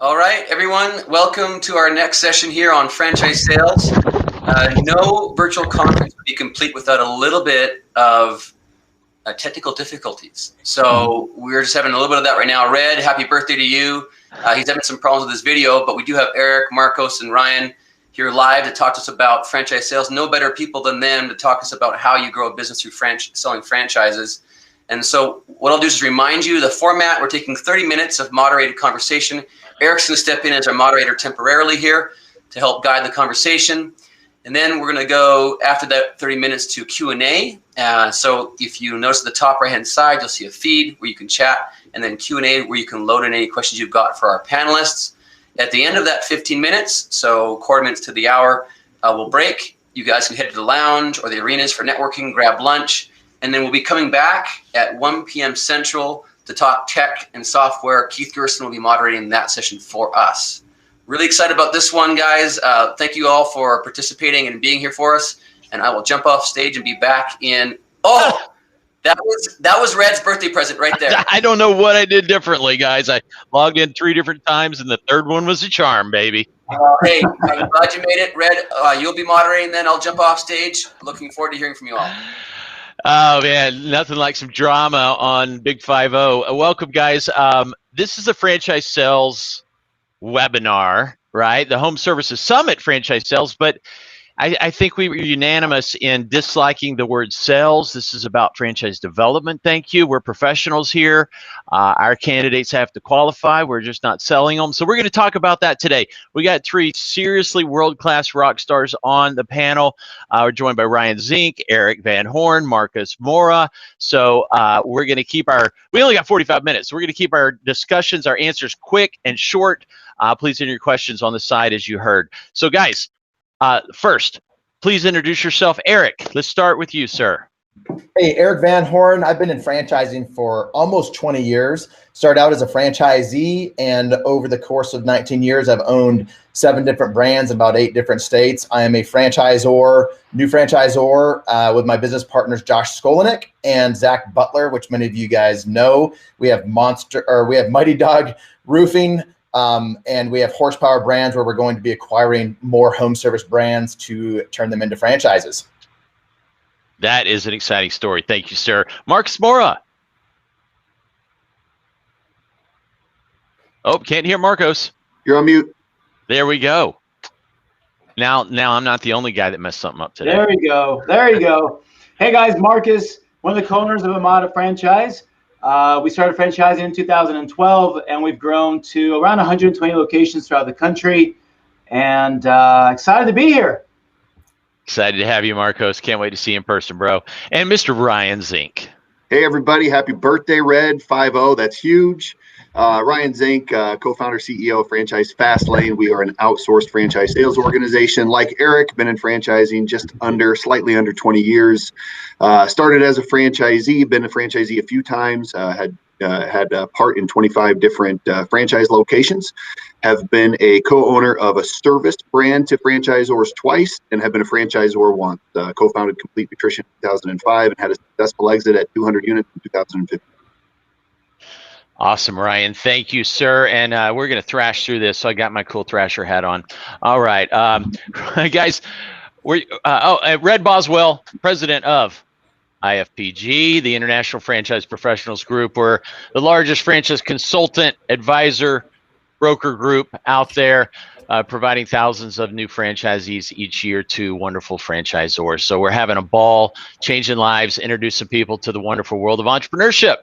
All right, everyone, welcome to our next session here on franchise sales. No virtual conference would be complete without a little bit of technical difficulties. So we're just having a little bit of that right now. Red, happy birthday to you. He's having some problems with this video, but we do have Erik, Marcos, and Ryan here live to talk to us about franchise sales. No better people than them to talk to us about how you grow a business through selling franchises. And so what I'll do is remind you the format. We're taking 30 minutes of moderated conversation. Erik's going to step in as our moderator temporarily here to help guide the conversation. And then we're going to go after that 30 minutes to Q&A. So if you notice at the top right-hand side, you'll see a feed where you can chat, and then Q&A where you can load in any questions you've got for our panelists. At the end of that 15 minutes, so quarter minutes to the hour, we'll break. You guys can head to the lounge or the arenas for networking, grab lunch, and then we'll be coming back at 1 p.m. Central to talk tech and software. Keith Gerson will be moderating that session for us. Really excited about this one, guys. Thank you all for participating and being here for us. And I will jump off stage and be back in. Oh, that was Red's birthday present right there. I don't know what I did differently, guys. I logged in 3 different times, and the third one was a charm, baby. Hey, I'm glad you made it, Red. You'll be moderating then. I'll jump off stage. Looking forward to hearing from you all. Oh, man, nothing like some drama on Big 5-0. Welcome, guys. This is a franchise sales webinar, right? The Home Services Summit franchise sales, but I think we were unanimous in disliking the word sales. This is about franchise development. Thank you. We're professionals here. Our candidates have to qualify. We're just not selling them. So we're going to talk about that today. We got 3 seriously world-class rock stars on the panel. We're joined by Ryan Zink, Erik Van Horn, Marcus Moura. So we're going to keep we only got 45 minutes. So we're going to keep our discussions, our answers quick and short. Please enter your questions on the side as you heard. So guys, first, please introduce yourself. Erik, let's start with you, sir. Hey, Erik Van Horn. I've been in franchising for almost 20 years. Started out as a franchisee, and over the course of 19 years, I've owned 7 different brands in about 8 different states. I am a franchisor, new franchisor, with my business partners, Josh Skolinek and Zach Butler, which many of you guys know. We have Mighty Dog Roofing, and we have Horsepower Brands, where we're going to be acquiring more home service brands to turn them into franchises. That is an exciting story. Thank you, sir. Marcus Moura. Oh, can't hear Marcos. You're on mute. There we go. Now I'm not the only guy that messed something up today. There you go. There you go. Hey, guys, Marcus, one of the co-owners of Amada franchise. We started franchising in 2012, and we've grown to around 120 locations throughout the country, and excited to be here. Excited to have you, Marcos. Can't wait to see you in person, bro. And Mr. Ryan Zink. Hey, everybody. Happy birthday, Red 5-0. That's huge. Ryan Zink, co-founder, CEO of Franchise FastLane. We are an outsourced franchise sales organization. Like Erik, been in franchising slightly under 20 years. Started as a franchisee, been a franchisee a few times, had a part in 25 different franchise locations, have been a co-owner of a service brand to franchisors twice, and have been a franchisor once. Co-founded Complete Nutrition in 2005 and had a successful exit at 200 units in 2015. Awesome, Ryan. Thank you, sir. And we're going to thrash through this. So I got my cool thrasher hat on. All right, guys. Red Boswell, president of IFPG, the International Franchise Professionals Group. We're the largest franchise consultant, advisor, broker group out there, providing thousands of new franchisees each year to wonderful franchisors. So we're having a ball, changing lives, introducing people to the wonderful world of entrepreneurship.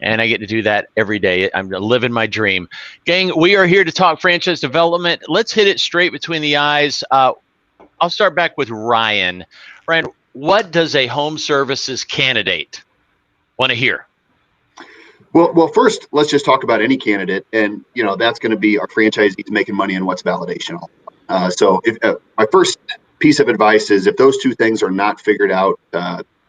And I get to do that every day. I'm living my dream. Gang, we are here to talk franchise development. Let's hit it straight between the eyes. I'll start back with Ryan. Ryan, what does a home services candidate want to hear? Well, first, let's just talk about any candidate, and that's going to be our franchisees making money and what's validational. So, my first piece of advice is if those 2 things are not figured out,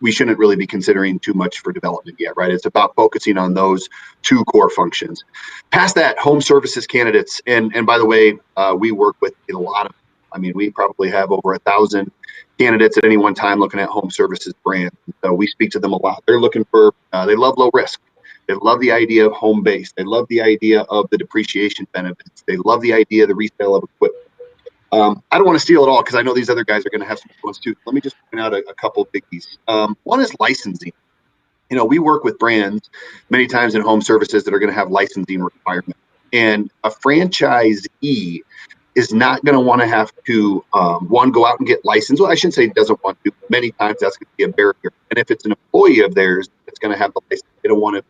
we shouldn't really be considering too much for development yet, right? It's about focusing on those 2 core functions. Past that, home services candidates, and by the way, we work with a lot of. We probably have over 1,000 candidates at any one time looking at home services brands. So we speak to them a lot. They're looking for, they love low risk. They love the idea of home base. They love the idea of the depreciation benefits. They love the idea of the resale of equipment. I don't want to steal it all because I know these other guys are going to have some ones too. Let me just point out a couple of biggies. One is licensing. You know, we work with brands many times in home services that are going to have licensing requirements. And a franchisee is not going to want to have to, one, go out and get licensed. Well, I shouldn't say doesn't want to. Many times that's going to be a barrier. And if it's an employee of theirs that's going to have the license, they don't want to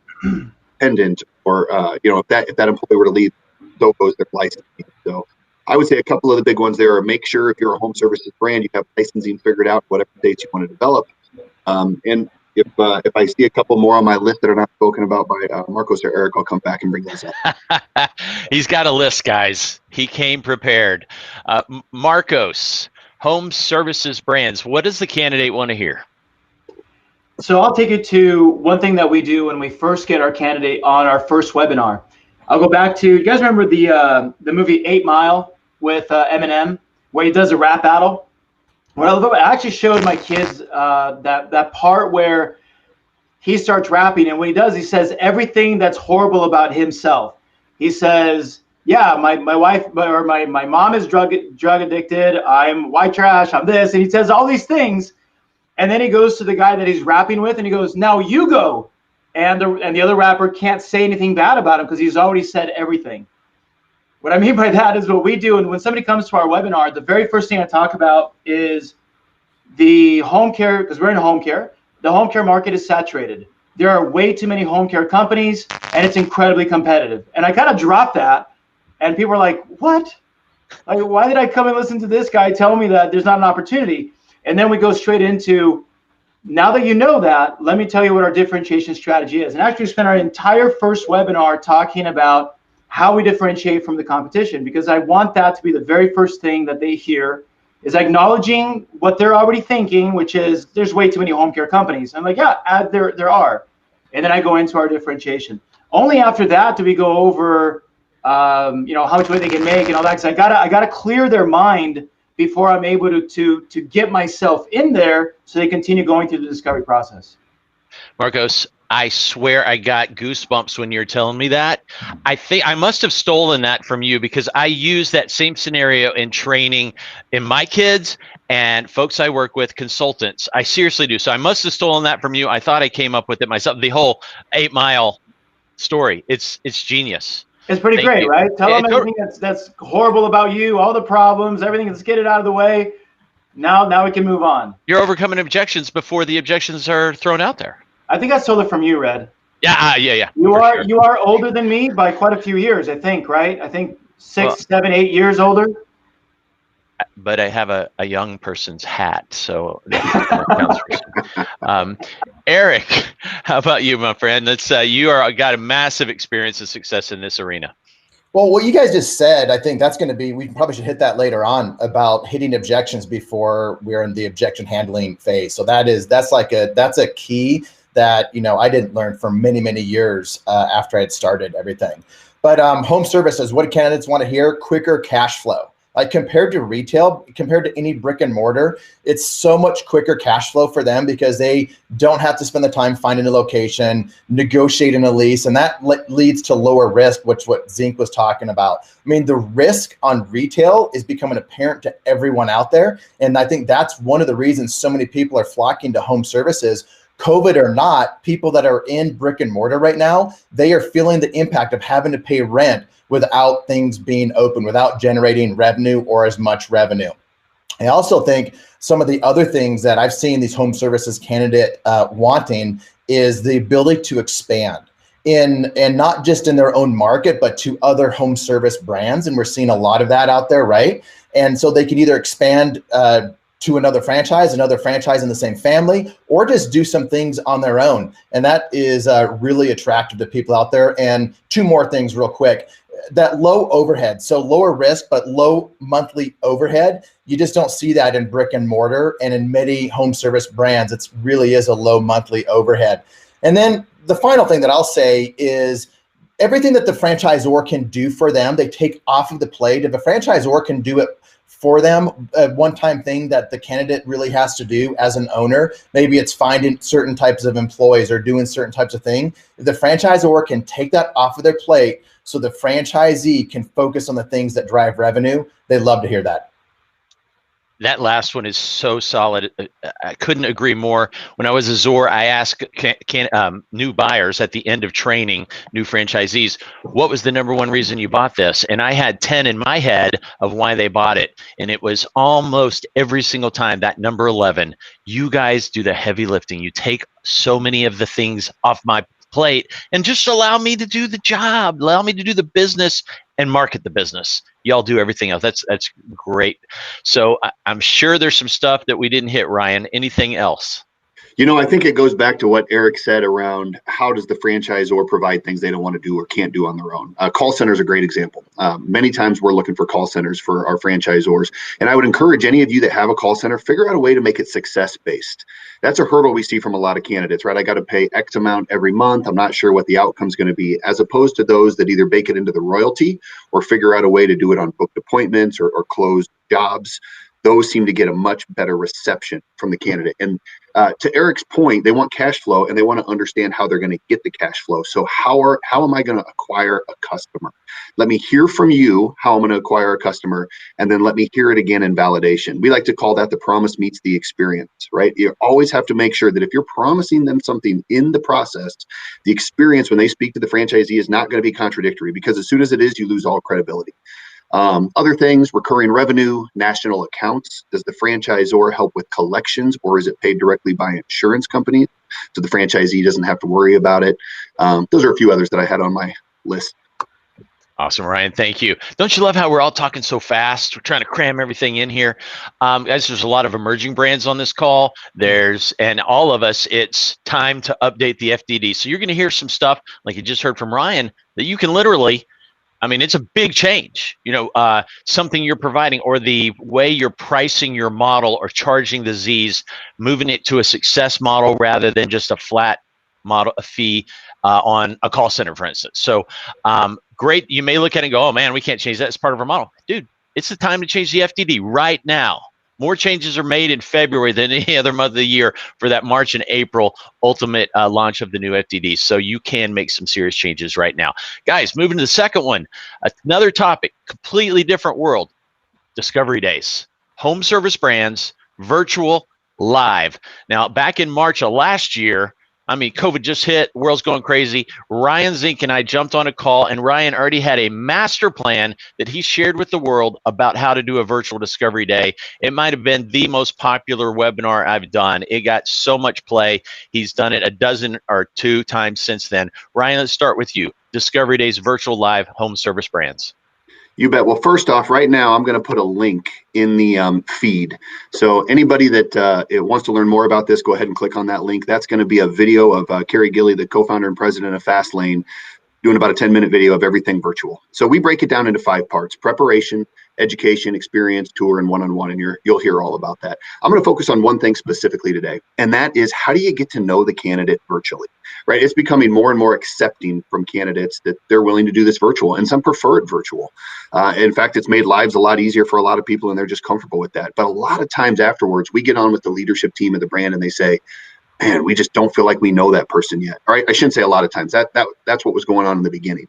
dependent or, you know, if that employee were to leave, so goes their licensing. So I would say a couple of the big ones there are make sure if you're a home services brand, you have licensing figured out, whatever dates you want to develop. And if I see a couple more on my list that are not spoken about by Marcos or Erik, I'll come back and bring those up. He's got a list, guys. He came prepared. Marcos, home services brands. What does the candidate want to hear? So I'll take you to one thing that we do when we first get our candidate on our first webinar. I'll go back to, you guys remember the movie 8 Mile with Eminem, where he does a rap battle? Well, I actually showed my kids that part where he starts rapping, and what he does, he says everything that's horrible about himself. He says, yeah, my wife or my mom is drug addicted, I'm white trash, I'm this, and he says all these things, and then he goes to the guy that he's rapping with, and he goes, now you go. And the other rapper can't say anything bad about him because he's already said everything. What I mean by that is what we do, and when somebody comes to our webinar, the very first thing I talk about is the home care, because we're in home care. The home care market is saturated. There are way too many home care companies, and it's incredibly competitive. And I kind of dropped that, and people are like, what? Like, why did I come and listen to this guy tell me that there's not an opportunity? And then we go straight into, now that you know that, let me tell you what our differentiation strategy is. And actually spent our entire first webinar talking about how we differentiate from the competition, because I want that to be the very first thing that they hear, is acknowledging what they're already thinking, which is there's way too many home care companies. I'm like, yeah, there are. And then I go into our differentiation. Only after that do we go over, you know, how much money they can make and all that. Because I gotta clear their mind before I'm able to get myself in there, so they continue going through the discovery process. Marcos, I swear I got goosebumps when you're telling me that. I think I must have stolen that from you, because I use that same scenario in training in my kids and folks I work with, consultants. I seriously do. So I must have stolen that from you. I thought I came up with it myself. The whole 8 Mile story. It's genius. It's pretty great, right? Tell them everything that's horrible about you, all the problems, everything. Let's get it out of the way. Now we can move on. You're overcoming objections before the objections are thrown out there. I think I stole it from you, Red. Yeah. You are older than me by quite a few years, I think, right? I think 6, 7, 8 years older. But I have a young person's hat, so that counts for some. Erik, how about you, my friend? You got a massive experience of success in this arena. Well, what you guys just said, I think that's going to be, we probably should hit that later on, about hitting objections before we're in the objection handling phase. So that's a key that, you know, I didn't learn for many, many years after I had started everything. But home services, what do candidates want to hear? Quicker cash flow. Like compared to retail, compared to any brick and mortar, it's so much quicker cash flow for them because they don't have to spend the time finding a location, negotiating a lease, and that leads to lower risk, which what Zink was talking about. I mean, the risk on retail is becoming apparent to everyone out there. And I think that's one of the reasons so many people are flocking to home services. COVID or not, people that are in brick and mortar right now, they are feeling the impact of having to pay rent without things being open, without generating revenue or as much revenue. I also think some of the other things that I've seen these home services candidate wanting is the ability to expand and not just in their own market, but to other home service brands. And we're seeing a lot of that out there, right? And so they can either expand to another franchise in the same family, or just do some things on their own. And that is really attractive to people out there. And two more things real quick. That low overhead, so lower risk, but low monthly overhead. You just don't see that in brick and mortar, and in many home service brands, it really is a low monthly overhead. And then the final thing that I'll say is everything that the franchisor can do for them, they take off of the plate. If a franchisor can do it for them, a one-time thing that the candidate really has to do as an owner. Maybe it's finding certain types of employees or doing certain types of thing. If the franchisor can take that off of their plate so the franchisee can focus on the things that drive revenue, they love to hear that. That last one is so solid. I couldn't agree more. When I was a Zor, I asked new buyers at the end of training, new franchisees, what was the number one reason you bought this? And I had 10 in my head of why they bought it. And it was almost every single time that number 11, you guys do the heavy lifting. You take so many of the things off my plate and just allow me to do the job, allow me to do the business and market the business. Y'all do everything else. That's great. So I'm sure there's some stuff that we didn't hit, Ryan. Anything else? You know, I think it goes back to what Erik said around how does the franchisor provide things they don't want to do or can't do on their own. Call center is a great example. Many times we're looking for call centers for our franchisors. And I would encourage any of you that have a call center, figure out a way to make it success-based. That's a hurdle we see from a lot of candidates, right? I got to pay X amount every month. I'm not sure what the outcome's going to be, as opposed to those that either bake it into the royalty or figure out a way to do it on booked appointments or closed jobs. Those seem to get a much better reception from the candidate. And to Erik's point, they want cash flow and they want to understand how they're going to get the cash flow. So how am I going to acquire a customer? Let me hear from you how I'm going to acquire a customer, and then let me hear it again in validation. We like to call that the promise meets the experience, right? You always have to make sure that if you're promising them something in the process, the experience when they speak to the franchisee is not going to be contradictory, because as soon as it is, you lose all credibility. Other things, recurring revenue, national accounts. Does the franchisor help with collections, or is it paid directly by insurance companies so the franchisee doesn't have to worry about it? Those are a few others that I had on my list. Awesome, Ryan. Thank you. Don't you love how we're all talking so fast? We're trying to cram everything in here. Guys, there's a lot of emerging brands on this call. And all of us, it's time to update the FDD. So you're going to hear some stuff like you just heard from Ryan that you can literally, I mean, it's a big change, something you're providing or the way you're pricing your model or charging the Z's, moving it to a success model rather than just a flat model, a fee on a call center, for instance. So great. You may look at it and go, oh man, we can't change that. It's part of our model. Dude, it's the time to change the FDD right now. More changes are made in February than any other month of the year for that March and April ultimate launch of the new FDD. So you can make some serious changes right now. Guys, moving to the second one, another topic, completely different world, discovery days, home service brands, virtual, live. Now, back in March of last year, I mean, COVID just hit, world's going crazy. Ryan Zink and I jumped on a call, and Ryan already had a master plan that he shared with the world about how to do a virtual discovery day. It might have been the most popular webinar I've done. It got so much play. He's done it a dozen or two times since then. Ryan, let's start with you. Discovery Days, virtual live home service brands. You bet. Well, first off, right now, I'm going to put a link in the feed. So anybody that wants to learn more about this, go ahead and click on that link. That's going to be a video of Carrie Gilly, the co-founder and president of FastLane, doing about a 10-minute video of everything virtual. So we break it down into 5 parts: preparation, education, experience, tour, and one-on-one, and you'll hear all about that. I'm going to focus on one thing specifically today, and that is, how do you get to know the candidate virtually, right? It's becoming more and more accepting from candidates that they're willing to do this virtual, and some prefer it virtual. In fact, it's made lives a lot easier for a lot of people, and they're just comfortable with that. But a lot of times afterwards, we get on with the leadership team of the brand, and they say, man, we just don't feel like we know that person yet. All right, I shouldn't say a lot of times. That's what was going on in the beginning.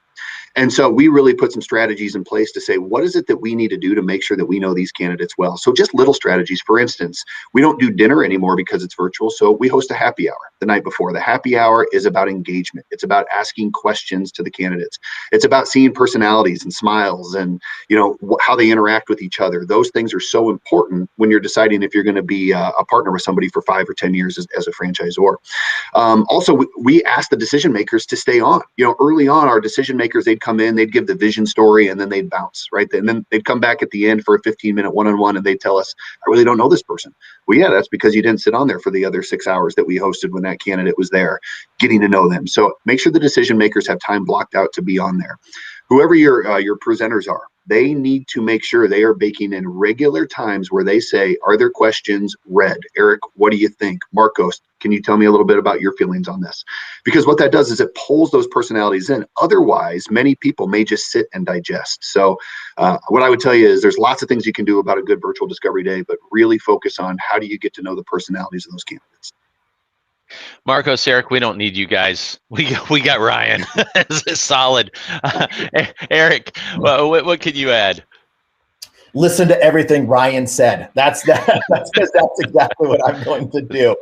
And so we really put some strategies in place to say, what is it that we need to do to make sure that we know these candidates well? So just little strategies. For instance, we don't do dinner anymore because it's virtual. So we host a happy hour the night before. The happy hour is about engagement. It's about asking questions to the candidates. It's about seeing personalities and smiles and, how they interact with each other. Those things are so important when you're deciding if you're going to be a partner with somebody for 5 or 10 years as a franchisor. Also, we ask the decision makers to stay on. Early on, our decision makers, they'd come in, they'd give the vision story, and then they'd bounce, right? And then they'd come back at the end for a 15-minute one-on-one, and they'd tell us, I really don't know this person. Well, yeah, that's because you didn't sit on there for the other 6 hours that we hosted when that candidate was there, getting to know them. So make sure the decision makers have time blocked out to be on there. whoever your presenters are, they need to make sure they are baking in regular times where they say, are there questions? Red. Erik, what do you think? Marcos, can you tell me a little bit about your feelings on this? Because what that does is it pulls those personalities in. Otherwise, many people may just sit and digest. So what I would tell you is there's lots of things you can do about a good virtual discovery day, but really focus on how do you get to know the personalities of those candidates. Marcos, Erik, we don't need you guys. We got Ryan. It's solid. Erik, what can you add? Listen to everything Ryan said. That's exactly what I'm going to do.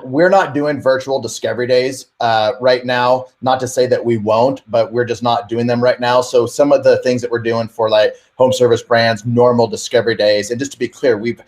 We're not doing virtual discovery days right now. Not to say that we won't, but we're just not doing them right now. So some of the things that we're doing for like home service brands, normal discovery days, and just to be clear, we've,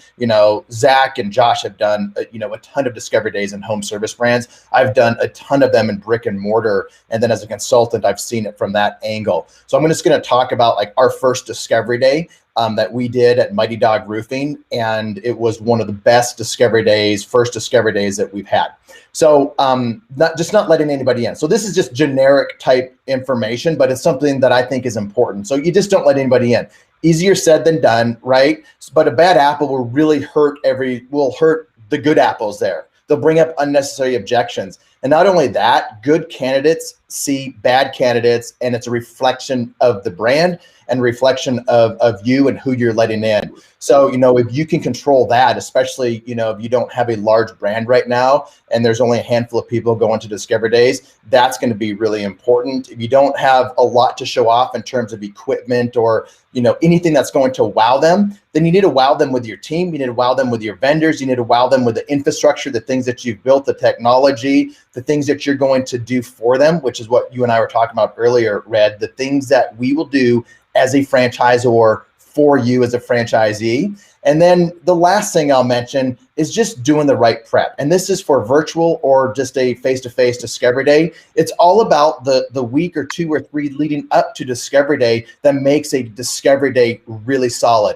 Zach and Josh have done, a ton of discovery days in home service brands. I've done a ton of them in brick and mortar. And then as a consultant, I've seen it from that angle. So I'm just going to talk about like our first discovery day that we did at Mighty Dog Roofing. And it was one of the best first discovery days that we've had. So not letting anybody in. So this is just generic type information, but it's something that I think is important. So you just don't let anybody in. Easier said than done, right? But a bad apple will really hurt the good apples there. They'll bring up unnecessary objections. And not only that, good candidates see bad candidates, and it's a reflection of the brand and reflection of you and who you're letting in. So, if you can control that, especially, if you don't have a large brand right now and there's only a handful of people going to discovery days, that's going to be really important. If you don't have a lot to show off in terms of equipment or, anything that's going to wow them, then you need to wow them with your team. You need to wow them with your vendors. You need to wow them with the infrastructure, the things that you've built, the technology, the things that you're going to do for them, which is what you and I were talking about earlier, Red, the things that we will do as a franchisor for you as a franchisee. And then the last thing I'll mention is just doing the right prep. And this is for virtual or just a face-to-face discovery day. It's all about the week or 2 or 3 leading up to discovery day that makes a discovery day really solid.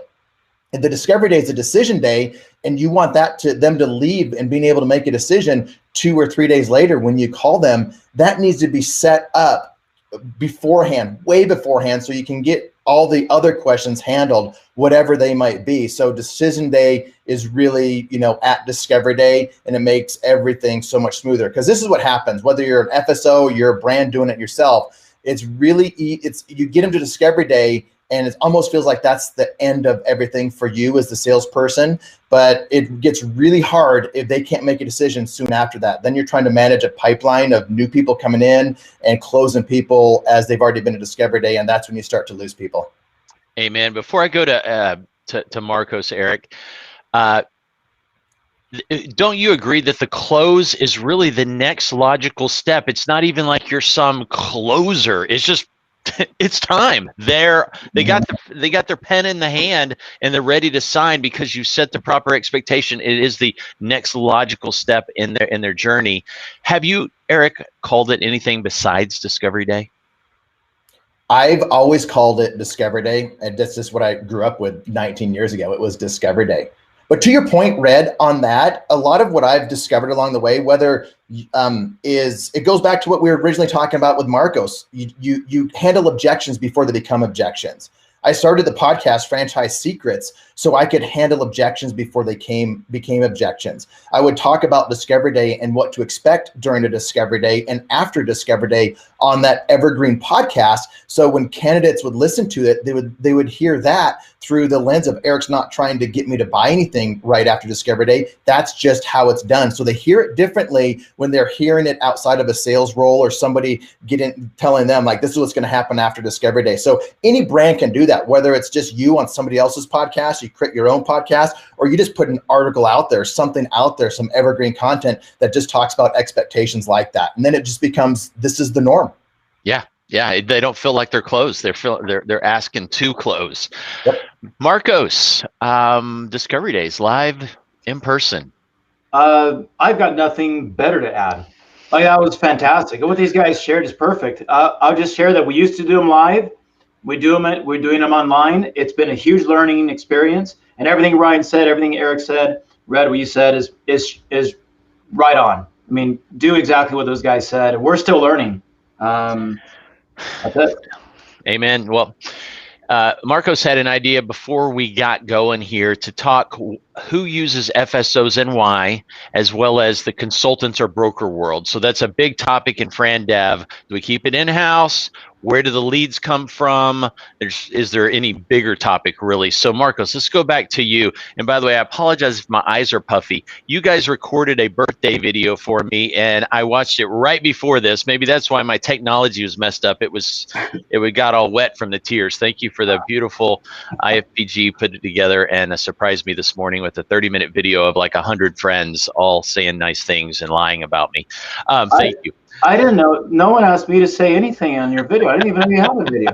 And the discovery day is a decision day, and you want them to leave and being able to make a decision 2 or 3 days later when you call them. That needs to be set up beforehand, way beforehand, so you can get all the other questions handled, whatever they might be. So decision day is really, at discovery day, and it makes everything so much smoother. Because this is what happens, whether you're an FSO, you're a brand doing it yourself, it's really, you get them to discovery day, and it almost feels like that's the end of everything for you as the salesperson. But it gets really hard if they can't make a decision soon after that. Then you're trying to manage a pipeline of new people coming in and closing people as they've already been to discovery day. And that's when you start to lose people. Amen. Before I go to Marcos, Erik, don't you agree that the close is really the next logical step? It's not even like you're some closer. It's just it's time. They got their pen in the hand and they're ready to sign because you set the proper expectation. It is the next logical step in their journey. Have you, Erik, called it anything besides Discovery Day? I've always called it Discovery Day, and that's just what I grew up with 19 years ago. It was Discovery Day. But to your point, Red, on that, a lot of what I've discovered along the way, whether it goes back to what we were originally talking about with Marcos. You handle objections before they become objections. I started the podcast Franchise Secrets so I could handle objections before they became objections. I would talk about Discovery Day and what to expect during the Discovery Day and after Discovery Day on that evergreen podcast. So when candidates would listen to it, they would hear that through the lens of Erik's not trying to get me to buy anything right after Discovery Day. That's just how it's done. So they hear it differently when they're hearing it outside of a sales role or somebody telling them like, this is what's going to happen after Discovery Day. So any brand can do that, whether it's just you on somebody else's podcast, you create your own podcast, or you just put an article out there, something out there, some evergreen content that just talks about expectations like that. And then it just becomes, this is the norm. Yeah. Yeah, they don't feel like they're closed. They're asking to close. Yep. Marcos, Discovery Days, live in person. I've got nothing better to add. Like, that was fantastic. And what these guys shared is perfect. I'll just share that we used to do them live. We're doing them online. It's been a huge learning experience. And everything Ryan said, everything Erik said, Red, what you said is right on. I mean, do exactly what those guys said. We're still learning. That's it. Amen. Well, Marcos had an idea before we got going here to talk who uses FSOs and why, as well as the consultants or broker world. So that's a big topic in Fran Dev. Do we keep it in-house? Where do the leads come from? Is there any bigger topic, really? So, Marcos, let's go back to you. And by the way, I apologize if my eyes are puffy. You guys recorded a birthday video for me, and I watched it right before this. Maybe that's why my technology was messed up. It got all wet from the tears. Thank you for the beautiful IFPG put it together, and surprised me this morning with a 30-minute video of like 100 friends all saying nice things and lying about me. Thank you. I didn't know. No one asked me to say anything on your video. I didn't even know you had a video.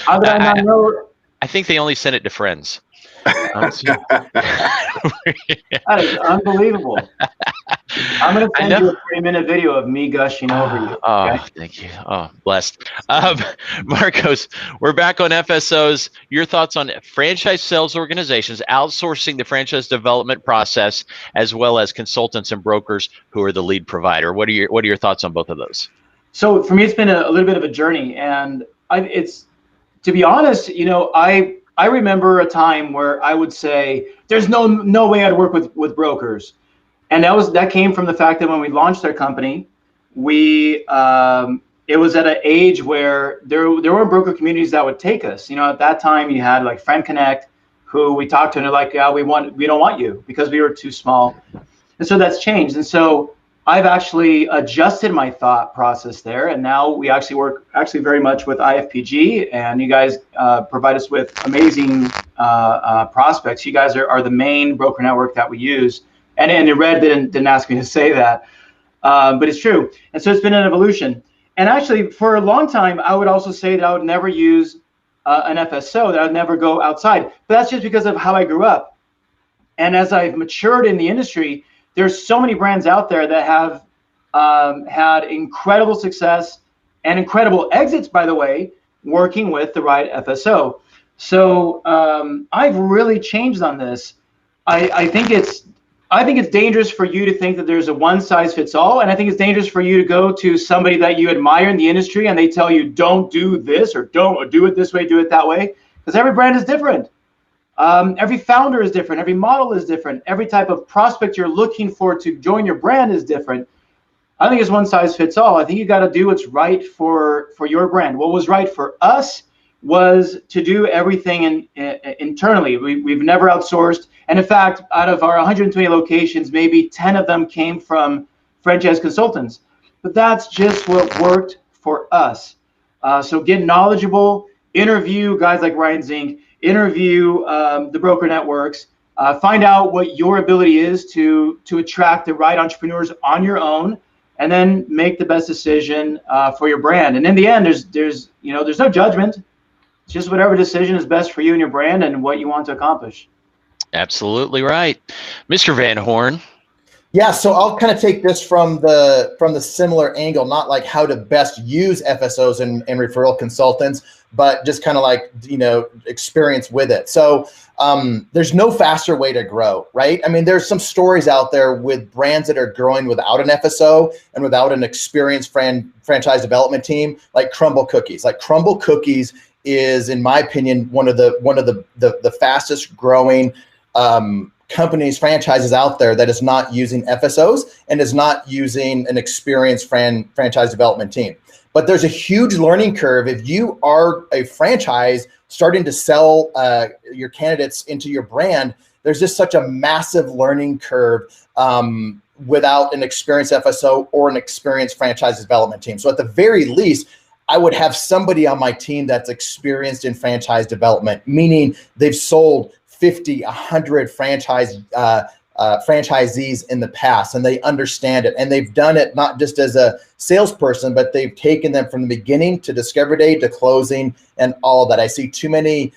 How did I not know? I think they only sent it to friends. That is unbelievable. I'm going to send you a 3-minute video of me gushing over you. Okay? Oh, thank you. Oh, blessed. Marcos, we're back on FSOs. Your thoughts on franchise sales organizations outsourcing the franchise development process, as well as consultants and brokers who are the lead provider. What are your thoughts on both of those? So for me, it's been a little bit of a journey, and it's, to be honest, I remember a time where I would say, there's no way I'd work with brokers. And that came from the fact that when we launched our company, it was at an age where there weren't broker communities that would take us. At that time you had like Friend Connect, who we talked to, and they're like, yeah, we don't want you because we were too small. And so that's changed. And so I've actually adjusted my thought process there, and now we actually work very much with IFPG, and you guys provide us with amazing prospects. You guys are the main broker network that we use, and Red didn't ask me to say that, but it's true. And so it's been an evolution. And actually, for a long time, I would also say that I would never use an FSO, that I would never go outside. But that's just because of how I grew up. And as I've matured in the industry, there's so many brands out there that have had incredible success and incredible exits, by the way, working with the right FSO. So I've really changed on this. I think it's dangerous for you to think that there's a one size fits all, and I think it's dangerous for you to go to somebody that you admire in the industry and they tell you don't do this or do it this way, do it that way, because every brand is different. Every founder is different. Every model is different. Every type of prospect you're looking for to join your brand is different. I think it's one size fits all. I think you got to do what's right for your brand. What was right for us was to do everything internally. We've never outsourced. And in fact, out of our 120 locations, maybe 10 of them came from franchise consultants. But that's just what worked for us. So get knowledgeable, interview guys like Ryan Zink, interview the broker networks, find out what your ability is to attract the right entrepreneurs on your own, and then make the best decision for your brand. And in the end, there's no judgment. It's just whatever decision is best for you and your brand and what you want to accomplish. Absolutely right. Mr. Van Horn. Yeah, so I'll kind of take this from the similar angle, not like how to best use FSOs and referral consultants, but just kind of like, experience with it. So there's no faster way to grow, right? I mean, there's some stories out there with brands that are growing without an FSO and without an experienced franchise development team, like Crumble Cookies. Like Crumble Cookies is, in my opinion, one of the fastest growing companies, franchises out there that is not using FSOs and is not using an experienced franchise development team. But there's a huge learning curve if you are a franchise starting to sell your candidates into your brand. There's just such a massive learning curve without an experienced FSO or an experienced franchise development team. So at the very least, I would have somebody on my team that's experienced in franchise development, meaning they've sold 50, 100 franchisees in the past, and they understand it. And they've done it not just as a salesperson, but they've taken them from the beginning to discovery day to closing and all of that. I see too many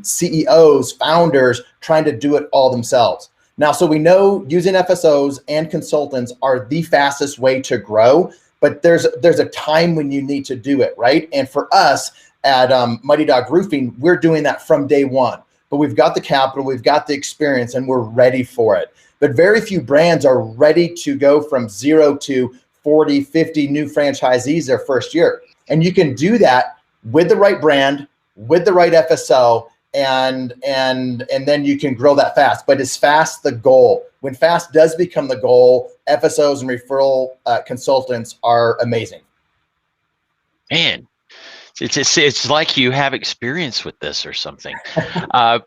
CEOs, founders trying to do it all themselves. Now, so we know using FSOs and consultants are the fastest way to grow, but there's a time when you need to do it, right? And for us at Mighty Dog Roofing, we're doing that from day one. But we've got the capital, we've got the experience, and we're ready for it. But very few brands are ready to go from 0 to 40, 50 new franchisees their first year. And you can do that with the right brand, with the right FSO, and then you can grow that fast. But is fast the goal? When fast does become the goal, FSOs and referral consultants are amazing. Man, it's like you have experience with this or something.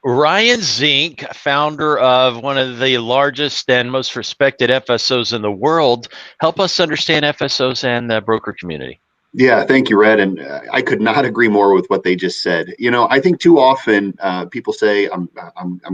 Ryan Zink, founder of one of the largest and most respected FSOs in the world, help us understand FSOs and the broker community. Yeah, thank you, Red. And I could not agree more with what they just said. You know, I think too often people say, I'm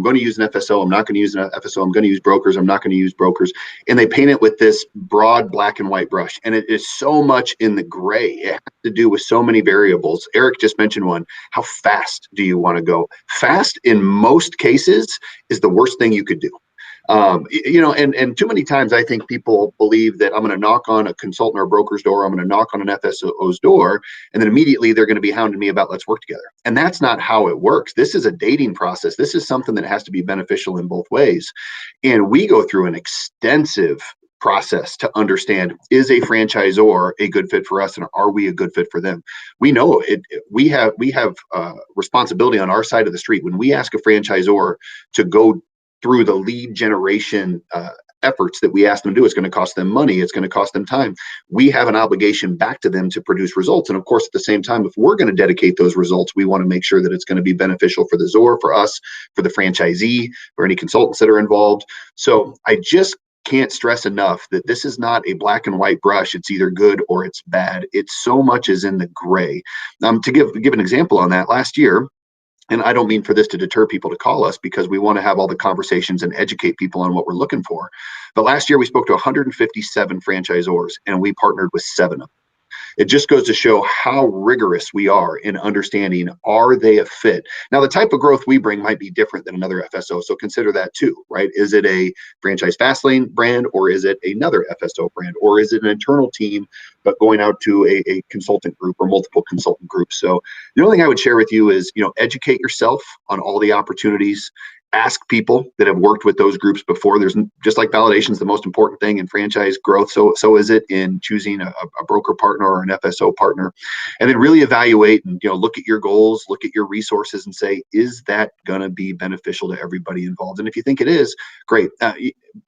going to use an FSO. I'm not going to use an FSO. I'm going to use brokers. I'm not going to use brokers. And they paint it with this broad black and white brush. And it is so much in the gray. It has to do with so many variables. Erik just mentioned one. How fast do you want to go? Fast in most cases is the worst thing you could do. You know, and too many times I think people believe that I'm going to knock on a consultant or a broker's door, I'm going to knock on an FSO's door, and then immediately they're going to be hounding me about let's work together. And that's not how it works. This is a dating process. This is something that has to be beneficial in both ways. And we go through an extensive process to understand, is a franchisor a good fit for us, and are we a good fit for them? We know it. We have responsibility on our side of the street. When we ask a franchisor to go through the lead generation efforts that we ask them to do, it's going to cost them money. It's going to cost them time. We have an obligation back to them to produce results. And of course, at the same time, if we're going to dedicate those results, we want to make sure that it's going to be beneficial for the ZOR, for us, for the franchisee, for any consultants that are involved. So I just can't stress enough that this is not a black and white brush. It's either good or it's bad. It's so much is in the gray. To give an example on that, last year, and I don't mean for this to deter people to call us, because we want to have all the conversations and educate people on what we're looking for. But last year we spoke to 157 franchisors and we partnered with 7 of them. It just goes to show how rigorous we are in understanding, are they a fit? Now, the type of growth we bring might be different than another FSO, so consider that too, right? Is it a franchise FastLane brand, or is it another FSO brand, or is it an internal team but going out to a consultant group or multiple consultant groups? So the only thing I would share with you is, educate yourself on all the opportunities. Ask people that have worked with those groups before. There's just like validation is the most important thing in franchise growth. So is it in choosing a broker partner or an FSO partner, and then really evaluate and look at your goals, look at your resources, and say, is that going to be beneficial to everybody involved? And if you think it is, great.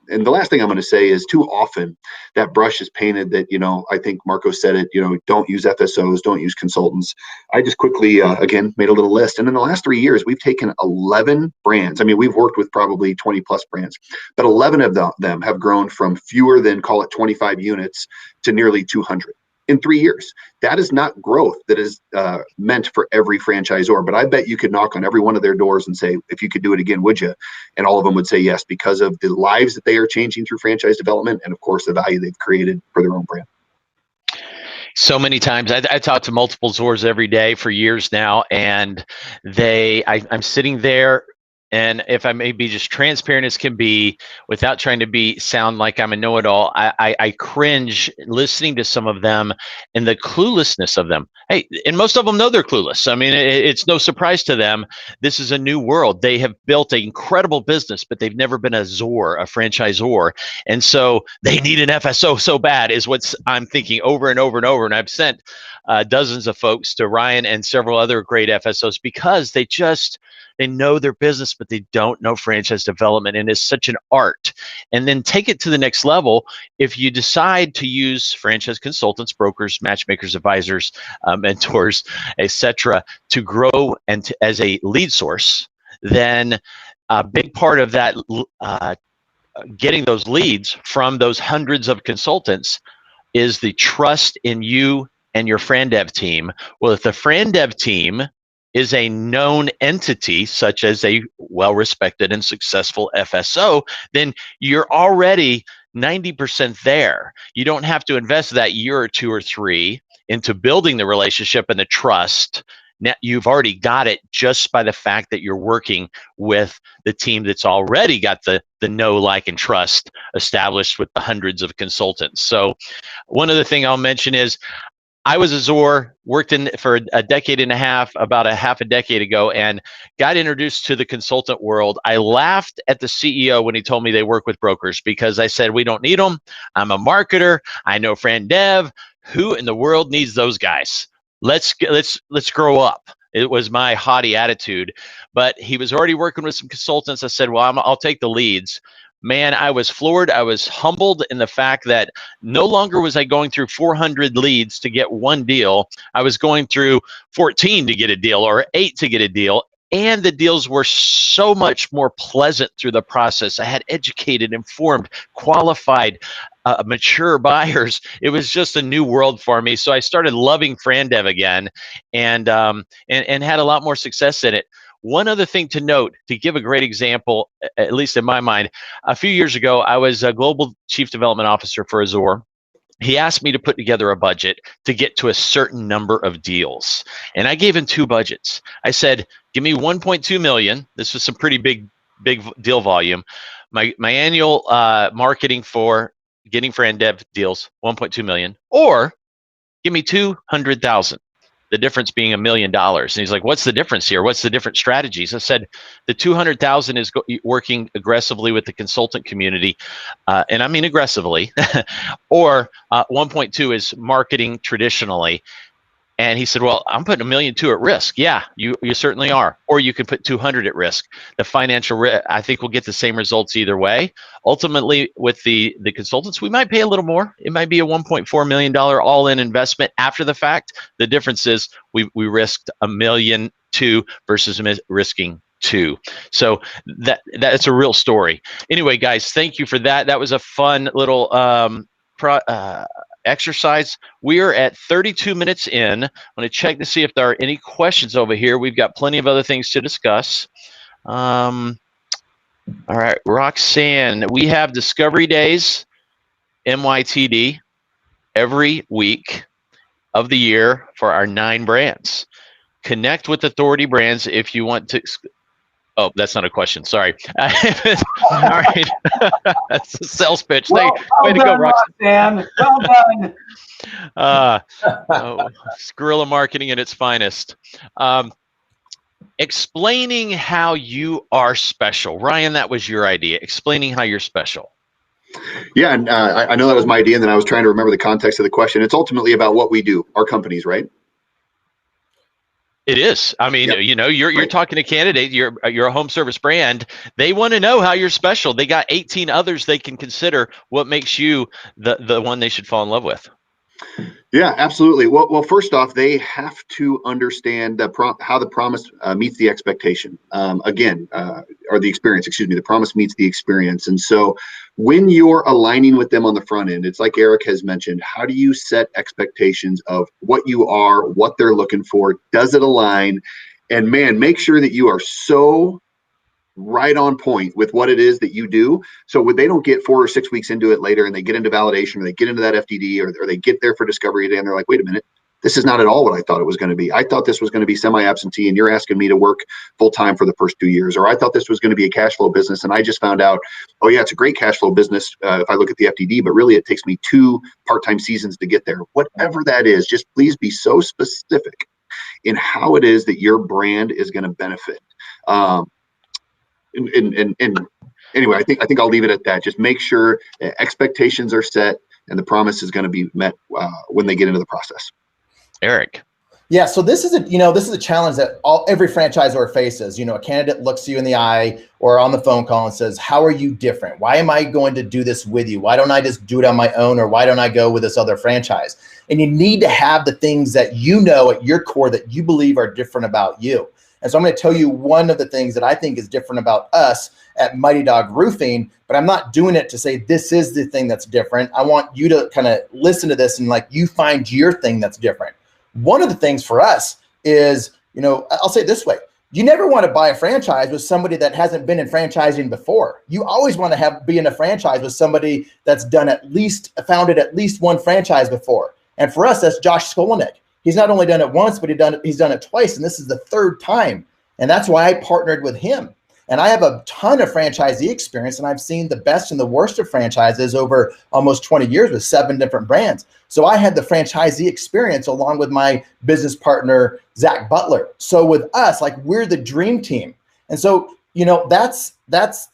And the last thing I'm going to say is, too often that brush is painted that, I think Marco said it, don't use FSOs, don't use consultants. I just quickly, again, made a little list. And in the last 3 years, we've taken 11 brands. I mean, we've worked with probably 20 plus brands, but 11 of them have grown from fewer than, call it 25 units to nearly 200 in 3 years. That is not growth that is meant for every franchisor, but I bet you could knock on every one of their doors and say, if you could do it again, would you? And all of them would say yes, because of the lives that they are changing through franchise development, and of course the value they've created for their own brand. So many times I talk to multiple ZORs every day for years now, and I'm sitting there, and if I may be just transparent as can be, without trying to sound like I'm a know-it-all, I cringe listening to some of them and the cluelessness of them. Hey, and most of them know they're clueless. I mean, it's no surprise to them. This is a new world. They have built an incredible business, but they've never been a ZOR, a franchisor. And so they need an FSO so bad, is what I'm thinking over and over and over. And I've sent dozens of folks to Ryan and several other great FSOs, because they know their business, but they don't know franchise development, and it's such an art. And then take it to the next level. If you decide to use franchise consultants, brokers, matchmakers, advisors, mentors, etc., to grow and as a lead source, then a big part of that, getting those leads from those hundreds of consultants, is the trust in you and your Fran Dev team. Well, if the Fran Dev team is a known entity, such as a well-respected and successful FSO, then you're already 90% there. You don't have to invest that year or 2 or 3 into building the relationship and the trust. Now, you've already got it just by the fact that you're working with the team that's already got the know, like, and trust established with the hundreds of consultants. So one other thing I'll mention is, I was a ZOR, worked in for a decade and a half, about a half a decade ago, and got introduced to the consultant world. I laughed at the CEO when he told me they work with brokers, because I said, we don't need them. I'm a marketer. I know Fran Dev. Who in the world needs those guys? let's grow up. It was my haughty attitude, but he was already working with some consultants. I said, well, I'll take the leads. Man, I was floored. I was humbled in the fact that no longer was I going through 400 leads to get one deal. I was going through 14 to get a deal or 8 to get a deal. And the deals were so much more pleasant through the process. I had educated, informed, qualified, mature buyers. It was just a new world for me. So I started loving FranDev again, and had a lot more success in it. One other thing to note, to give a great example, at least in my mind, a few years ago, I was a global chief development officer for Azure. He asked me to put together a budget to get to a certain number of deals. And I gave him 2 budgets. I said, give me 1.2 million. This was some pretty big deal volume. My annual marketing for getting FranDev deals, 1.2 million, or give me 200,000. The difference being $1 million. And he's like, what's the difference here? What's the different strategies? I said, the 200,000 is working aggressively with the consultant community. And I mean aggressively, or 1.2 is marketing traditionally. And he said, well, I'm putting $1.2 million at risk. Yeah, you certainly are. Or you can put 200 at risk. The financial risk, I think we'll get the same results either way. Ultimately, with the consultants, we might pay a little more. It might be a $1.4 million all-in investment after the fact. The difference is we risked $1.2 million versus risking 2. So that's a real story. Anyway, guys, thank you for that. That was a fun little exercise. We are at 32 minutes in. I'm going to check to see if there are any questions over here. We've got plenty of other things to discuss. All right, Roxanne, we have Discovery Days, MYTD, every week of the year for our 9 brands. Connect with Authority Brands if you want to. Oh, that's not a question. Sorry. All right. That's a sales pitch. Way to go, Roxanne. Well done. Guerrilla marketing at its finest. Explaining how you are special. Ryan, that was your idea. Explaining how you're special. Yeah, and I know that was my idea, and then I was trying to remember the context of the question. It's ultimately about what we do, our companies, right? It is. I mean, yep. You're talking to candidate. You're a home service brand. They want to know how you're special. They got 18 others they can consider. What makes you the one they should fall in love with? Yeah, absolutely. Well, first off, they have to understand how the promise meets the expectation. Or the experience. Excuse me. The promise meets the experience, and so when you're aligning with them on the front end, it's like Erik has mentioned. How do you set expectations of what you are, what they're looking for? Does it align? And man, make sure that you are so right on point with what it is that you do. So when they don't get 4 or 6 weeks into it later and they get into validation or they get into that FDD or they get there for discovery day and they're like, wait a minute, this is not at all what I thought it was going to be. I thought this was going to be semi-absentee and you're asking me to work full time for the first 2 years. Or I thought this was going to be a cash flow business and I just found out, oh yeah, it's a great cash flow business if I look at the FDD, but really it takes me 2 part-time seasons to get there. Whatever that is, just please be so specific in how it is that your brand is going to benefit. And anyway, I think I'll leave it at that. Just make sure expectations are set and the promise is going to be met when they get into the process. Erik. Yeah, so this is a challenge that every franchisor faces. A candidate looks you in the eye or on the phone call and says, how are you different? Why am I going to do this with you? Why don't I just do it on my own? Or why don't I go with this other franchise? And you need to have the things that at your core that you believe are different about you. And so I'm going to tell you one of the things that I think is different about us at Mighty Dog Roofing, but I'm not doing it to say this is the thing that's different. I want you to kind of listen to this and you find your thing that's different. One of the things for us is, I'll say it this way. You never want to buy a franchise with somebody that hasn't been in franchising before. You always want to be in a franchise with somebody that's founded at least one franchise before. And for us, that's Josh Skolinek. He's not only done it once, but he's done it twice, and this is the 3rd time. And that's why I partnered with him. And I have a ton of franchisee experience, and I've seen the best and the worst of franchises over almost 20 years with 7 different brands. So I had the franchisee experience along with my business partner, Zach Butler. So with us, we're the dream team. And so, that's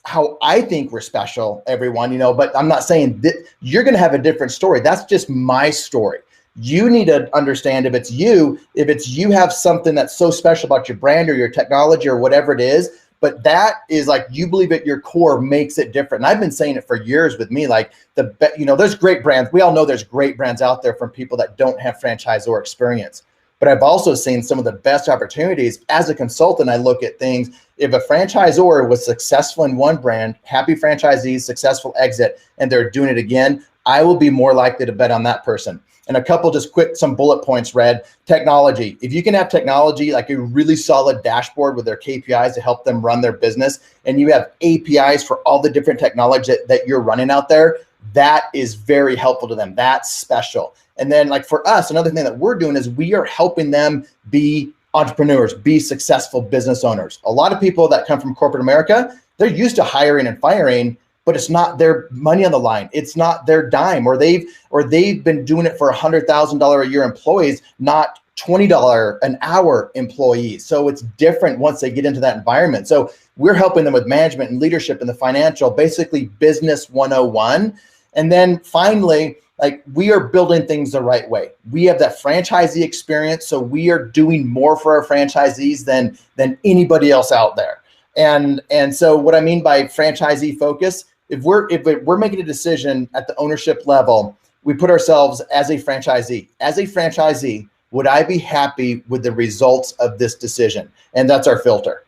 how I think we're special, everyone, but I'm not saying that you're going to have a different story. That's just my story. You need to understand if it's you have something that's so special about your brand or your technology or whatever it is, but that is like, you believe at your core makes it different. And I've been saying it for years with me, like there's great brands. We all know there's great brands out there from people that don't have franchisor experience. But I've also seen some of the best opportunities as a consultant. I look at things. If a franchisor was successful in one brand, happy franchisees, successful exit, and they're doing it again, I will be more likely to bet on that person. And a couple just quick, some bullet points, Red. Technology. If you can have technology, like a really solid dashboard with their KPIs to help them run their business, and you have APIs for all the different technology that you're running out there, that is very helpful to them. That's special. And then like for us, another thing that we're doing is we are helping them be entrepreneurs, be successful business owners. A lot of people that come from corporate America, they're used to hiring and firing, but it's not their money on the line. It's not their dime, or they've been doing it for $100,000 a year employees, not $20 an hour employees. So it's different once they get into that environment. So we're helping them with management and leadership and the financial, basically business 101. And then finally, like, we are building things the right way. We have that franchisee experience, so we are doing more for our franchisees than anybody else out there. And so what I mean by franchisee focus, if we're making a decision at the ownership level, we put ourselves as a franchisee. As a franchisee, would I be happy with the results of this decision? And that's our filter.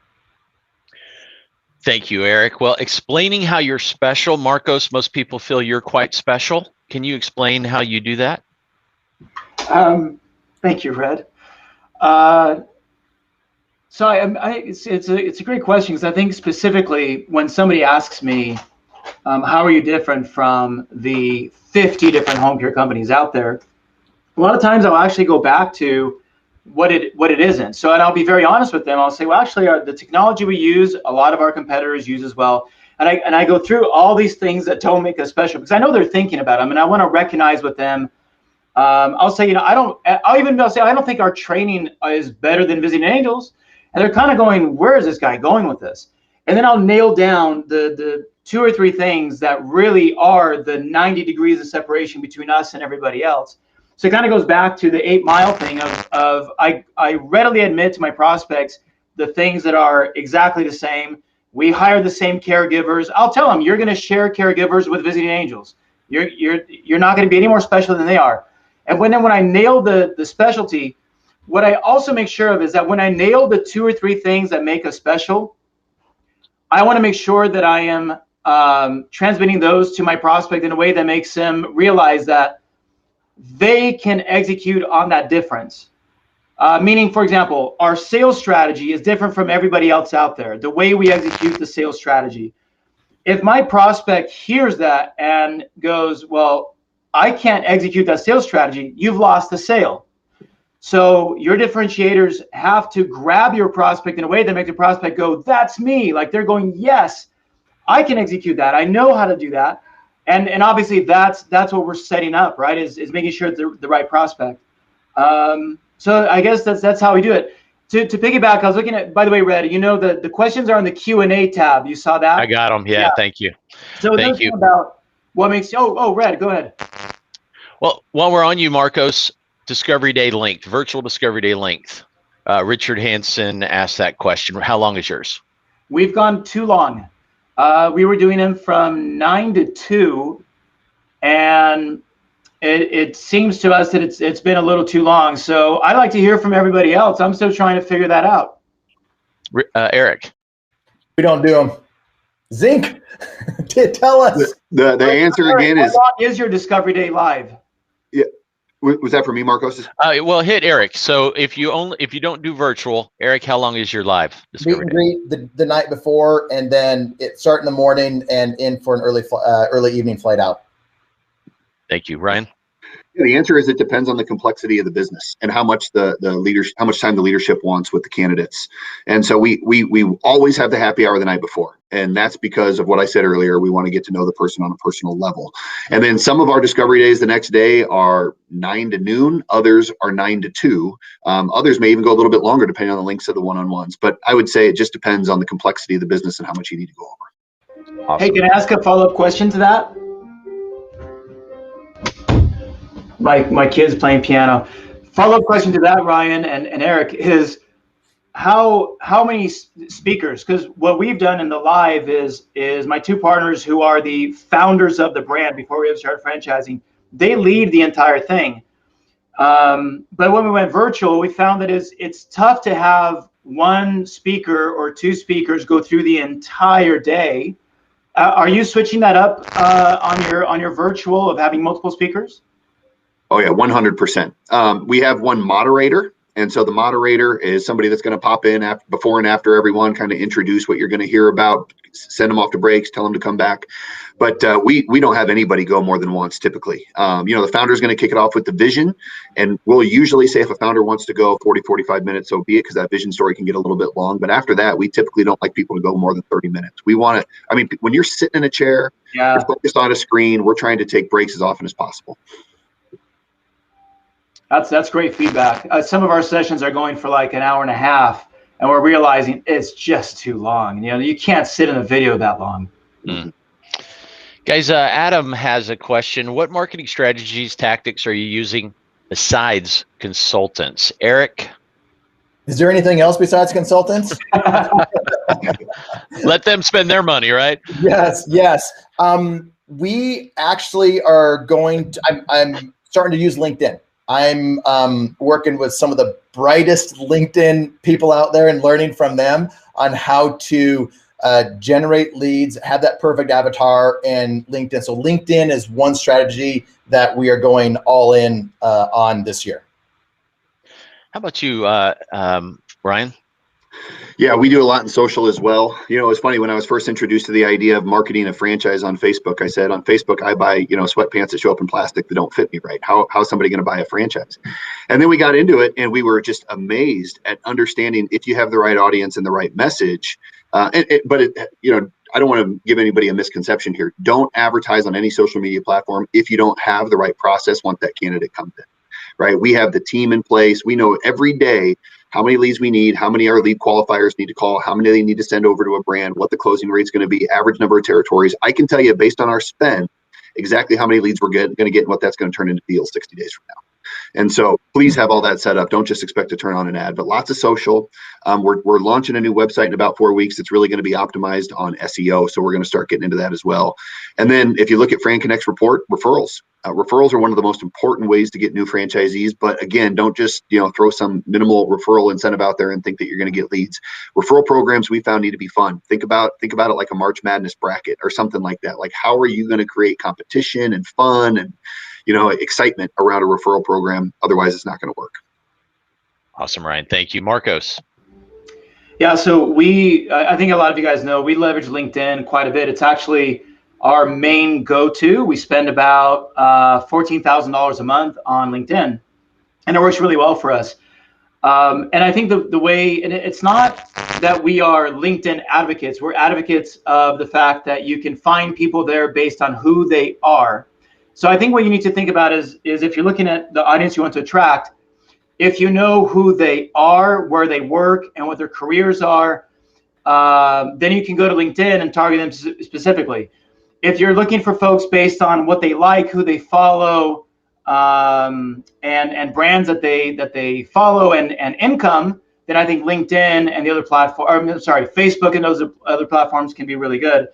Thank you, Erik. Well, explaining how you're special, Marcos, most people feel you're quite special. Can you explain how you do that? Thank you, Red. So it's a great question, because I think specifically when somebody asks me, how are you different from the 50 different home care companies out there? A lot of times I'll actually go back to what it isn't. So, and I'll be very honest with them. I'll say, well, actually, the technology we use, a lot of our competitors use as well. And I go through all these things that don't make us special, because I know they're thinking about them, and I want to recognize with them. I'll say, I'll even say, I don't think our training is better than Visiting Angels. And they're kind of going, where is this guy going with this? And then I'll nail down the 2 or 3 things that really are the 90 degrees of separation between us and everybody else. So it kind of goes back to the 8 Mile thing of I readily admit to my prospects the things that are exactly the same. We hire the same caregivers. I'll tell them, you're going to share caregivers with Visiting Angels. You're not going to be any more special than they are. And when I nail the specialty, what I also make sure of is that when I nail the 2 or 3 things that make us special, I want to make sure that I am transmitting those to my prospect in a way that makes them realize that they can execute on that difference. Meaning, for example, our sales strategy is different from everybody else out there, the way we execute the sales strategy. If my prospect hears that and goes, well, I can't execute that sales strategy, you've lost the sale. So your differentiators have to grab your prospect in a way that makes the prospect go, that's me. Like, they're going, yes, I can execute that. I know how to do that. And obviously that's what we're setting up, right? Is making sure it's the right prospect. So I guess that's how we do it. To piggyback, I was looking at, by the way, Red, you know, the questions are on the Q&A tab. You saw that? I got them. Yeah. Thank you. So thank you. About what makes you, Red, go ahead. Well, while we're on you, Marcos, Discovery Day length, virtual Discovery Day length. Richard Hansen asked that question. How long is yours? We've gone too long. We were doing them from 9 to 2, and it seems to us that it's been a little too long. So I'd like to hear from everybody else. I'm still trying to figure that out. Erik. We don't do them. Zink, tell us. The answer again is. How long is your Discovery Day live? Yeah. Was that for me, Marcos? Well, hit Erik. So if you don't do virtual, Erik, how long is your live Discovery Meet and greet the night before, and then it start in the morning and in for an early evening flight out. Thank you, Ryan. Yeah, the answer is it depends on the complexity of the business and how much the leadership, how much time the leadership wants with the candidates. And so we always have the happy hour the night before, and that's because of what I said earlier. We want to get to know the person on a personal level. And then some of our Discovery Days the next day are 9 to noon. Others are 9 to 2. Others may even go a little bit longer depending on the lengths of the one-on-ones. But I would say it just depends on the complexity of the business and how much you need to go over. Awesome. Hey, can I ask a follow-up question to that? my kids playing piano. Follow-up question to that, Ryan and Erik, is how many speakers? Because what we've done in the live is my two partners, who are the founders of the brand before we ever started franchising, they lead the entire thing. But when we went virtual, we found that it's tough to have one speaker or two speakers go through the entire day. Are you switching that up on your virtual of having multiple speakers? Oh yeah, 100%. We have one moderator, and so the moderator is somebody that's going to pop in before and after everyone, kind of introduce what you're going to hear about, send them off to breaks, tell them to come back. But we don't have anybody go more than once typically. The founder is going to kick it off with the vision, and we'll usually say if a founder wants to go 40, 45 minutes, so be it, because that vision story can get a little bit long. But after that, we typically don't like people to go more than 30 minutes. We want to, when you're sitting in a chair, you're focused on a screen, we're trying to take breaks as often as possible. That's great feedback. Some of our sessions are going for like an hour and a half, and we're realizing it's just too long. You can't sit in a video that long. Mm. Guys, Adam has a question. What marketing strategies, tactics are you using besides consultants? Erik? Is there anything else besides consultants? Let them spend their money, right? Yes. We actually are going to, I'm starting to use LinkedIn. I'm working with some of the brightest LinkedIn people out there and learning from them on how to generate leads, have that perfect avatar in LinkedIn. So LinkedIn is one strategy that we are going all in on this year. How about you, Ryan? Yeah, we do a lot in social as well. It's funny, when I was first introduced to the idea of marketing a franchise on Facebook, I said, on Facebook, I buy, sweatpants that show up in plastic that don't fit me right. How's somebody going to buy a franchise? And then we got into it, and we were just amazed at understanding if you have the right audience and the right message. I don't want to give anybody a misconception here. Don't advertise on any social media platform if you don't have the right process once that candidate comes in, right? We have the team in place. We know every day how many leads we need, how many our lead qualifiers need to call, how many they need to send over to a brand, what the closing rate is going to be, average number of territories. I can tell you based on our spend exactly how many leads we're going to get and what that's going to turn into deals 60 days from now. And so please have all that set up. Don't just expect to turn on an ad, but lots of social. We're launching a new website in about 4 weeks. It's really going to be optimized on SEO. So we're going to start getting into that as well. And then if you look at FranConnect's report, referrals. Referrals are one of the most important ways to get new franchisees. But again, don't just throw some minimal referral incentive out there and think that you're going to get leads. Referral programs we found need to be fun. Think about it like a March Madness bracket or something like that. Like, how are you going to create competition and fun and excitement around a referral program? Otherwise, it's not going to work. Awesome, Ryan. Thank you. Marcos. Yeah, so I think a lot of you guys know, we leverage LinkedIn quite a bit. It's actually our main go-to. We spend about $14,000 a month on LinkedIn, and it works really well for us. And I think the way, and it's not that we are LinkedIn advocates. We're advocates of the fact that you can find people there based on who they are. So I think what you need to think about is if you're looking at the audience you want to attract, if you know who they are, where they work, and what their careers are, then you can go to LinkedIn and target them specifically. If you're looking for folks based on what they like, who they follow, and brands that they follow and income, then I think LinkedIn and the other Facebook and those other platforms can be really good.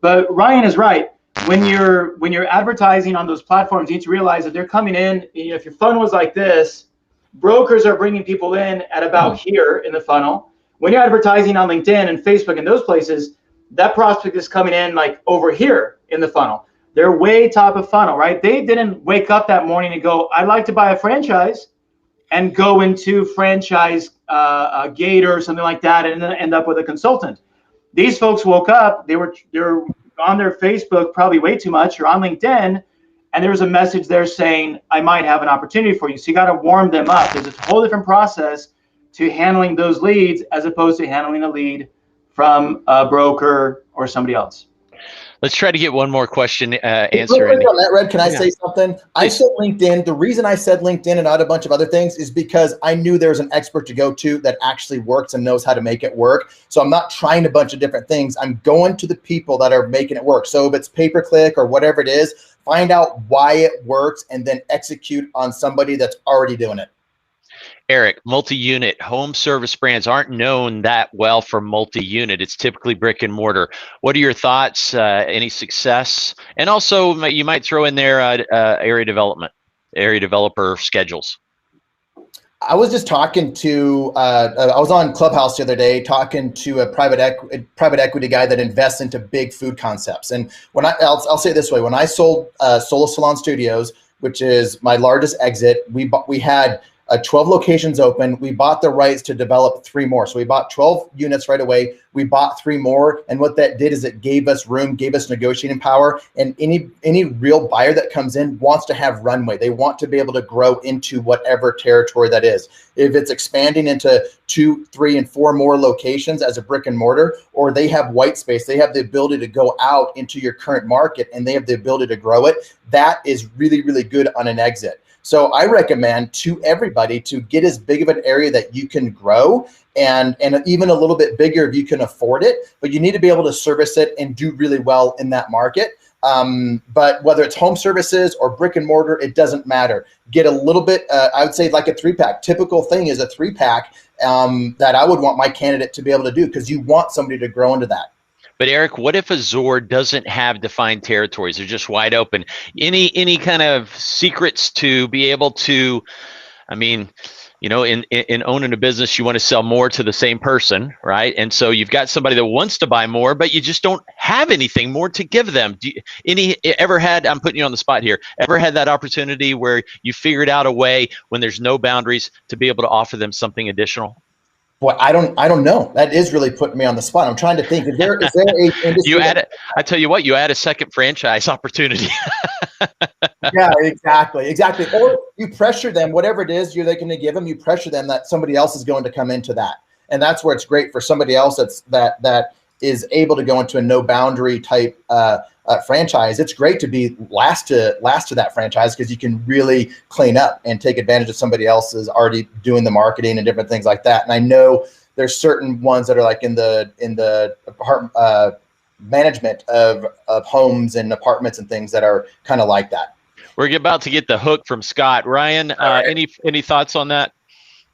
But Ryan is right. When you're advertising on those platforms, you need to realize that they're coming in. If your funnel was like this, brokers are bringing people in at about here in the funnel. When you're advertising on LinkedIn and Facebook and those places, that prospect is coming in like over here in the funnel. They're way top of funnel, right? They didn't wake up that morning and go, I'd like to buy a franchise, and go into franchise gate or something like that and then end up with a consultant. These folks woke up, they're on their Facebook probably way too much, or on LinkedIn, and there was a message there saying, I might have an opportunity for you. So you got to warm them up. There's a whole different process to handling those leads as opposed to handling a lead from a broker or somebody else. Let's try to get one more question Real answered. quick on that, Red, can I Yeah. say something? Please. I said LinkedIn. The reason I said LinkedIn and not a bunch of other things is because I knew there was an expert to go to that actually works and knows how to make it work. So I'm not trying a bunch of different things. I'm going to the people that are making it work. So if it's pay-per-click or whatever it is, find out why it works and then execute on somebody that's already doing it. Erik, multi-unit home service brands aren't known that well for multi-unit. It's typically brick and mortar. What are your thoughts? Any success? And also, you might throw in there area development, area developer schedules. I was just talking to, I was on Clubhouse the other day talking to a private equity guy that invests into big food concepts. And when I'll say it this way, when I sold Solo Salon Studios, which is my largest exit, we had 12 locations open. We bought the rights to develop 3 more. So we bought 12 units right away. We bought 3 more. And what that did is it gave us room, gave us negotiating power. And any real buyer that comes in wants to have runway. They want to be able to grow into whatever territory that is. If it's expanding into 2, 3, and 4 more locations as a brick and mortar, or they have white space, they have the ability to go out into your current market and they have the ability to grow it. That is really, really good on an exit. So I recommend to everybody to get as big of an area that you can grow and even a little bit bigger if you can afford it, but you need to be able to service it and do really well in that market. But whether it's home services or brick and mortar, it doesn't matter. Get a little bit, I would say like a 3-pack. Typical thing is a 3-pack that I would want my candidate to be able to do because you want somebody to grow into that. But Erik, what if a ZOR doesn't have defined territories? They're just wide open. Any kind of secrets to be able to, I mean, you know, in owning a business, you want to sell more to the same person, right? And so you've got somebody that wants to buy more, but you just don't have anything more to give them. Ever had, I'm putting you on the spot here, ever had that opportunity where you figured out a way when there's no boundaries to be able to offer them something additional? Boy, I don't know. That is really putting me on the spot. I'm trying to think. Is there a industry? I tell you what, you add a second franchise opportunity. Yeah, exactly. Or you pressure them, whatever it is you're going to give them. You pressure them that somebody else is going to come into that, and that's where it's great for somebody else that is able to go into a no boundary type franchise. It's great to be last to that franchise because you can really clean up and take advantage of somebody else's already doing the marketing and different things like that. And I know there's certain ones that are like in the apartment management of homes and apartments and things that are kind of like that. We're about to get the hook from Scott. Ryan, any thoughts on that?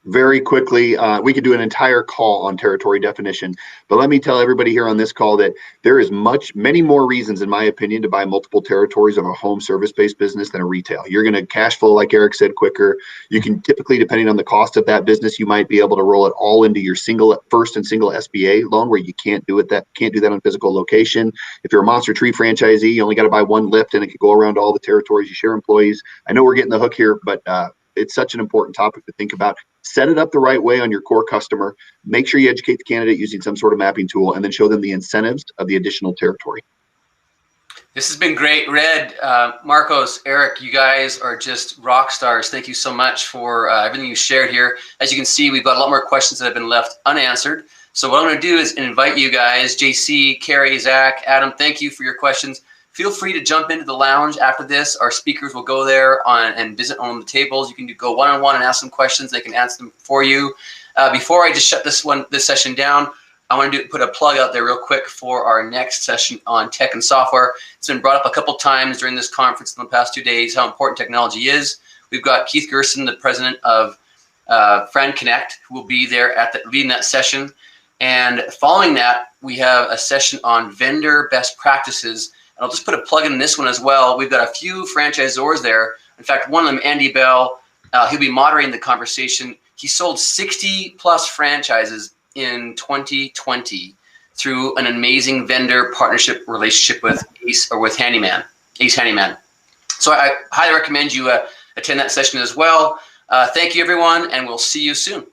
Very quickly, we could do an entire call on territory definition, but let me tell everybody here on this call that there is many more reasons, in my opinion, to buy multiple territories of a home service-based business than a retail. You're going to cash flow, like Erik said, quicker. You can typically, depending on the cost of that business, you might be able to roll it all into your first and single SBA loan, where you can't do that on physical location. If you're a Monster Tree franchisee, you only got to buy one lift, and it could go around to all the territories. You share employees. I know we're getting the hook here, but it's such an important topic to think about. Set it up the right way on your core customer. Make sure you educate the candidate using some sort of mapping tool, and then show them the incentives of the additional territory. This has been great. Red, Marcos, Erik, you guys are just rock stars. Thank you so much for everything you shared here. As you can see, we've got a lot more questions that have been left unanswered. So what I'm going to do is invite you guys, JC, Carrie, Zach, Adam, thank you for your questions. Feel free to jump into the lounge after this. Our speakers will go there and visit on the tables. You can go one-on-one and ask them questions. They can answer them for you. Before I just shut this session down, I want to put a plug out there real quick for our next session on tech and software. It's been brought up a couple times during this conference in the past 2 days, how important technology is. We've got Keith Gerson, the president of Friend Connect, who will be there leading that session. And following that, we have a session on vendor best practices. And I'll just put a plug in this one as well. We've got a few franchisors there. In fact, one of them, Andy Bell, he'll be moderating the conversation. He sold 60 plus franchises in 2020 through an amazing vendor partnership relationship with Ace Handyman. So I highly recommend you attend that session as well. Thank you, everyone, and we'll see you soon.